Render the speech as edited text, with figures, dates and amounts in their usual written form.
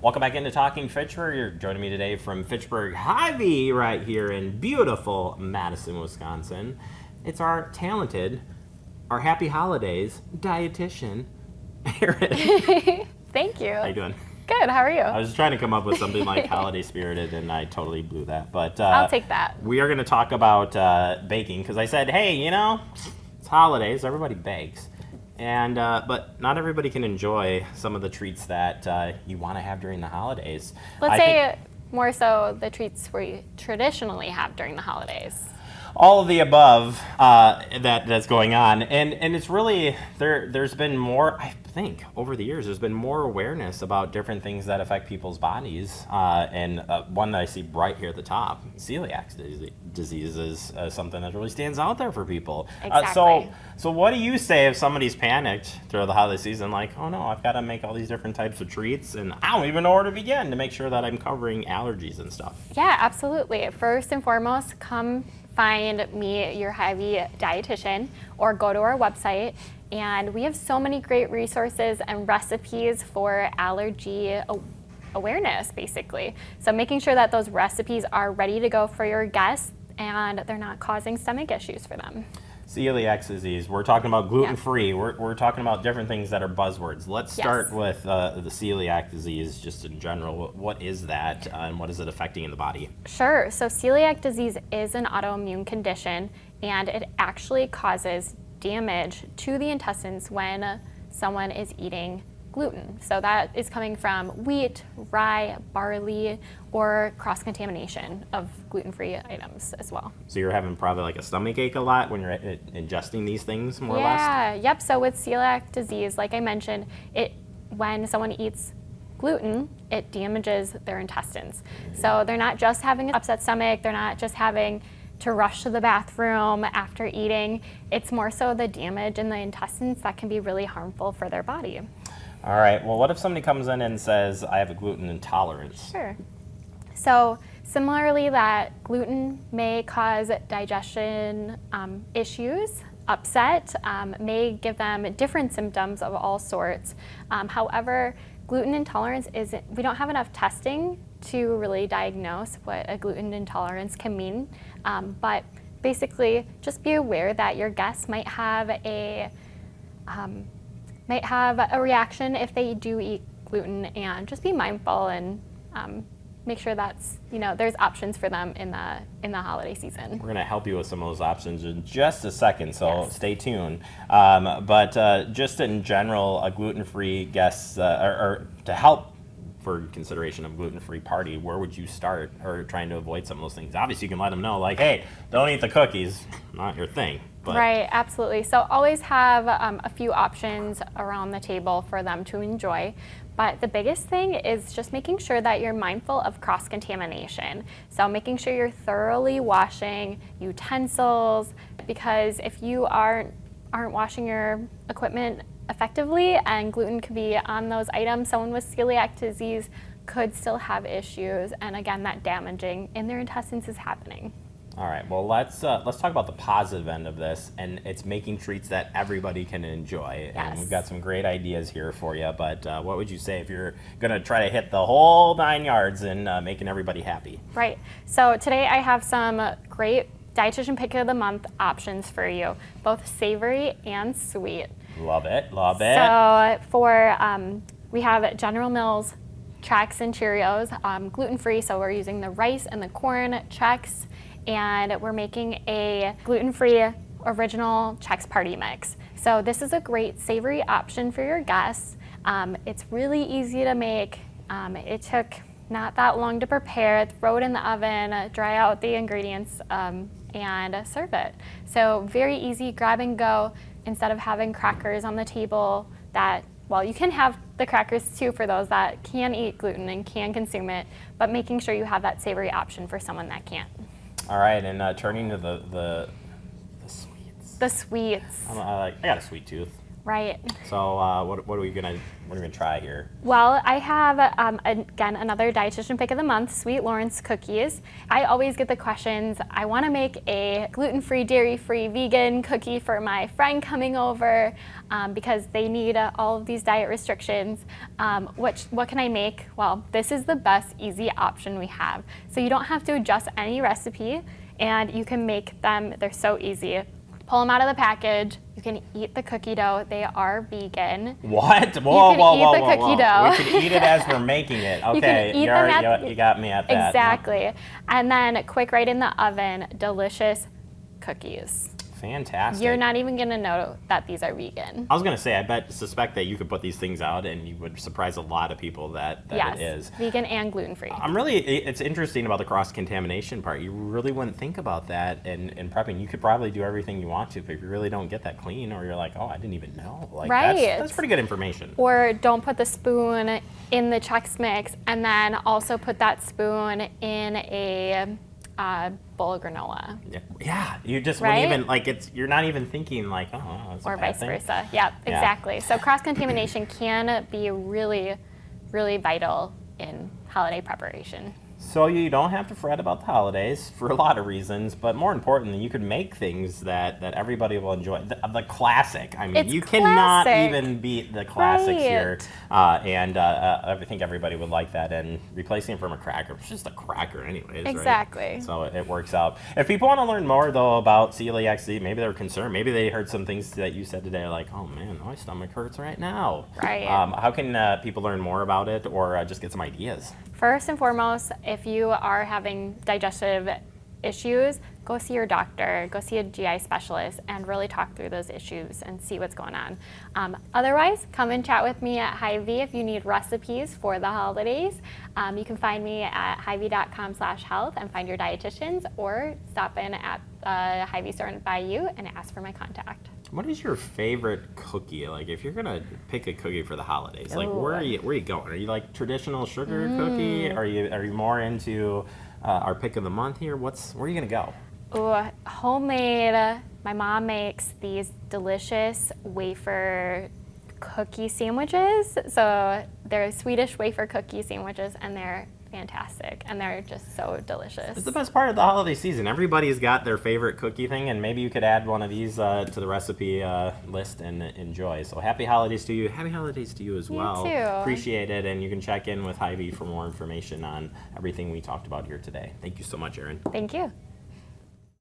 Welcome back into Talking Fitchburg. You're joining me today from Fitchburg Hy-Vee right here in beautiful Madison, Wisconsin. It's our talented, our happy holidays dietitian, Erin. Thank you. How you doing? Good, how are you? I was trying to come up with something like holiday spirited and I totally blew that. But I'll take that. We are going to talk about baking because I said, hey, it's holidays, everybody bakes. And but not everybody can enjoy some of the treats that you want to have during the holidays. Let's say more so the treats we traditionally have during the holidays. All of the above that's going on, and it's really there's been more, I think, over the years there's been more awareness about different things that affect people's bodies, and one that I see right here at the top, celiac disease is something that really stands out there for people. Exactly. So what do you say if somebody's panicked through the holiday season, like, oh no, I've got to make all these different types of treats and I don't even know where to begin to make sure that I'm covering allergies and stuff? Yeah, absolutely. First and foremost, come find me, your Hy-Vee dietitian, or go to our website. And we have so many great resources and recipes for allergy awareness, basically. So making sure that those recipes are ready to go for your guests and they're not causing stomach issues for them. Celiac disease, we're talking about gluten-free, we're talking about different things that are buzzwords. Let's start with the celiac disease just in general. What is that and what is it affecting in the body? Sure, so celiac disease is an autoimmune condition and it actually causes damage to the intestines when someone is eating gluten. So that is coming from wheat, rye, barley, or cross-contamination of gluten-free items as well. So you're having probably like a stomach ache a lot when you're ingesting these things, more or less? Yeah, yep. So with celiac disease, like I mentioned, when someone eats gluten, it damages their intestines. So they're not just having an upset stomach, they're not just having to rush to the bathroom after eating. It's more so the damage in the intestines that can be really harmful for their body. All right, well, what if somebody comes in and says, I have a gluten intolerance? Sure. So similarly, that gluten may cause digestion issues, upset, may give them different symptoms of all sorts. However, gluten intolerance we don't have enough testing to really diagnose what a gluten intolerance can mean. But basically, just be aware that your guests might have a reaction if they do eat gluten, and just be mindful and make sure that's, there's options for them in the holiday season. We're going to help you with some of those options in just a second, so stay tuned. But just in general, a gluten-free guest, or to help for consideration of gluten-free party, where would you start, or trying to avoid some of those things? Obviously, you can let them know, like, hey, don't eat the cookies, not your thing. But. Right, absolutely. So always have a few options around the table for them to enjoy. But the biggest thing is just making sure that you're mindful of cross-contamination. So making sure you're thoroughly washing utensils, because if you aren't washing your equipment effectively and gluten could be on those items, someone with celiac disease could still have issues, and again, that damaging in their intestines is happening. All right, well, let's talk about the positive end of this, and it's making treats that everybody can enjoy. Yes. And we've got some great ideas here for you, but what would you say if you're going to try to hit the whole 9 yards in making everybody happy? Right, so today I have some great Dietitian Pick of the Month options for you, both savory and sweet. Love it, love it. So we have General Mills Chex and Cheerios, gluten-free, so we're using the rice and the corn Chex, and we're making a gluten-free original Chex Party Mix. So this is a great savory option for your guests. It's really easy to make. It took not that long to prepare. Throw it in the oven, dry out the ingredients, and serve it. So very easy, grab and go, instead of having crackers on the table you can have the crackers too for those that can eat gluten and can consume it, but making sure you have that savory option for someone that can't. All right, and turning to the sweets. The sweets. I got a sweet tooth. Right. So what are we gonna try here? Well, I have, again, another dietitian pick of the month, Sweet Lawrence cookies. I always get the questions, I want to make a gluten-free, dairy-free, vegan cookie for my friend coming over because they need all of these diet restrictions. What can I make? Well, this is the best, easy option we have. So you don't have to adjust any recipe, and you can make them. They're so easy. Pull them out of the package. You can eat the cookie dough. They are vegan. What? You can eat the cookie dough. We can eat it as we're making it. Okay, You can eat them you got me at that. Exactly. And then quick right in the oven, delicious cookies. Fantastic. You're not even gonna know that these are vegan. I was gonna say, suspect that you could put these things out and you would surprise a lot of people that Yes, it is. vegan and gluten-free. It's interesting about the cross-contamination part. You really wouldn't think about that in prepping. You could probably do everything you want to, but if you really don't get that clean, or you're like, oh, I didn't even know. Like, Right. That's pretty good information. Or don't put the spoon in the Chex Mix and then also put that spoon in a bowl of granola. Yeah, you just Right? wouldn't even, like, you're not even thinking, like, oh, that's a Or bad vice thing. versa. Yep, exactly. So cross-contamination can be really, really vital in holiday preparation. So you don't have to fret about the holidays for a lot of reasons, but more importantly, you can make things that everybody will enjoy. The classic. I mean, It's you cannot classic. even beat the classics Right. here. I think everybody would like that. And replacing it from a cracker, it's just a cracker anyways, Exactly. right? So it works out. If people want to learn more, though, about celiac disease, maybe they're concerned. Maybe they heard some things that you said today, like, oh, man, my stomach hurts right now. Right. How can people learn more about it or just get some ideas? First and foremost, if you are having digestive issues, go see your doctor, go see a GI specialist, and really talk through those issues and see what's going on. Otherwise, come and chat with me at Hy-Vee if you need recipes for the holidays. You can find me at hyvee.com/health and find your dietitians, or stop in at the Hy-Vee store by you and ask for my contact. What is your favorite cookie? Like, if you're gonna pick a cookie for the holidays, like Ooh. where are you going? Are you like traditional sugar cookie? Are you more into our pick of the month here? Where are you gonna go? Ooh, homemade. My mom makes these delicious wafer cookie sandwiches. So they're Swedish wafer cookie sandwiches, and they're fantastic, and they're just so delicious. It's the best part of the holiday season. Everybody's got their favorite cookie thing, and maybe you could add one of these to the recipe list and enjoy. So happy holidays to you. Happy holidays to you as well. too. Appreciate it, and you can check in with Hy-Vee for more information on everything we talked about here today. Thank you so much, Erin. Thank you.